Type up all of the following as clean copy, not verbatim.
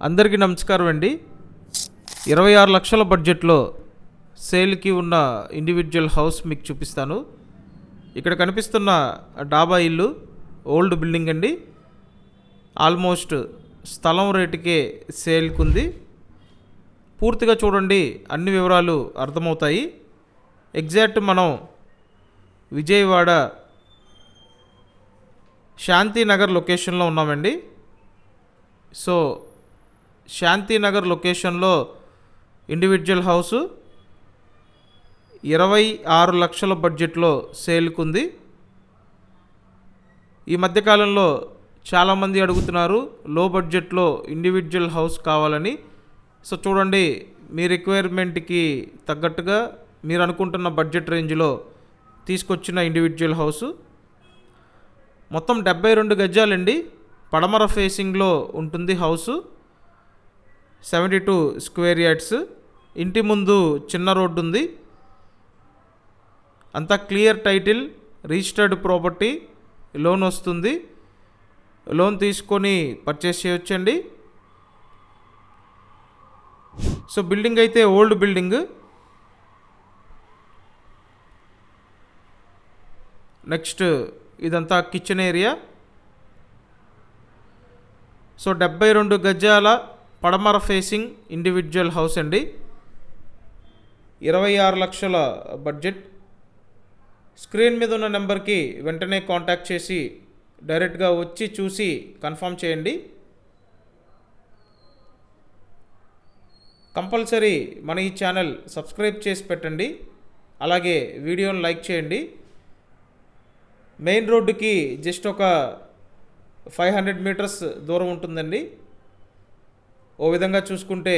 అందరికీ నమస్కారం అండి. 26 లక్షల బడ్జెట్లో సేల్కి ఉన్న ఇండివిజువల్ హౌస్ మీకు చూపిస్తాను. ఇక్కడ కనిపిస్తున్న డాబా ఇల్లు ఓల్డ్ బిల్డింగ్ అండి. ఆల్మోస్ట్ స్థలం రేటుకే సేల్కి ఉంది. పూర్తిగా చూడండి, అన్ని వివరాలు అర్థమవుతాయి. ఎగ్జాక్ట్ మనం విజయవాడ శాంతినగర్ లొకేషన్లో ఉన్నామండి. సో శాంతినగర్ లొకేషన్లో ఇండివిజువల్ హౌసు 26 లక్షల బడ్జెట్లో సేల్కుంది. ఈ మధ్యకాలంలో చాలామంది అడుగుతున్నారు లో బడ్జెట్లో ఇండివిజువల్ హౌస్ కావాలని. సో చూడండి, మీ రిక్వైర్మెంట్కి తగ్గట్టుగా మీరు అనుకుంటున్న బడ్జెట్ రేంజ్లో తీసుకొచ్చిన ఇండివిజువల్ హౌసు. మొత్తం 72 గజాలండి. పడమర ఫేసింగ్లో ఉంటుంది హౌసు. 72 square yards. ఇంటి ముందు చిన్న రోడ్డు ఉంది. అంతా clear title, registered property, loan వస్తుంది. లోన్ తీసుకొని పర్చేస్ చేయొచ్చండి. సో బిల్డింగ్ అయితే ఓల్డ్ బిల్డింగ్. నెక్స్ట్ ఇదంతా కిచెన్ ఏరియా. సో 72 గజాల పడమర ఫేసింగ్ ఇండివిజువల్ హౌస్ అండి. 26 లక్షల బడ్జెట్. స్క్రీన్ మీద ఉన్న నెంబర్కి వెంటనే కాంటాక్ట్ చేసి డైరెక్ట్గా వచ్చి చూసి కన్ఫర్మ్ చేయండి. కంపల్సరీ మన ఈ ఛానల్ సబ్స్క్రైబ్ చేసి పెట్టండి. అలాగే వీడియోని లైక్ చేయండి. మెయిన్ రోడ్డుకి జస్ట్ ఒక 500 మీటర్స్ దూరం ఉంటుందండి. ఓ విధంగా చూసుకుంటే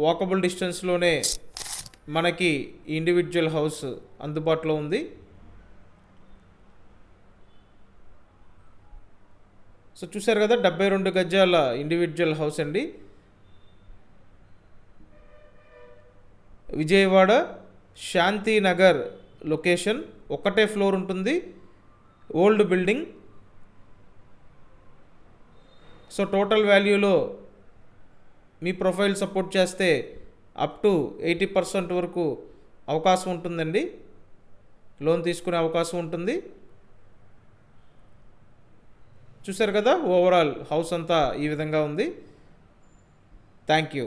వాకబుల్ డిస్టెన్స్లోనే మనకి ఈ ఇండివిజువల్ హౌస్ అందుబాటులో ఉంది. సో చూశారు కదా, 72 గజాల ఇండివిజువల్ హౌస్ అండి. విజయవాడ శాంతినగర్ లొకేషన్. ఒకటే ఫ్లోర్ ఉంటుంది. Old building. సో టోటల్ వాల్యూలో మీ ప్రొఫైల్ సపోర్ట్ చేస్తే అప్ టు 80% వరకు అవకాశం ఉంటుందండి. లోన్ తీసుకునే అవకాశం ఉంటుంది. చూశారు కదా, ఓవరాల్ హౌస్ అంతా ఈ విధంగా ఉంది. Thank you.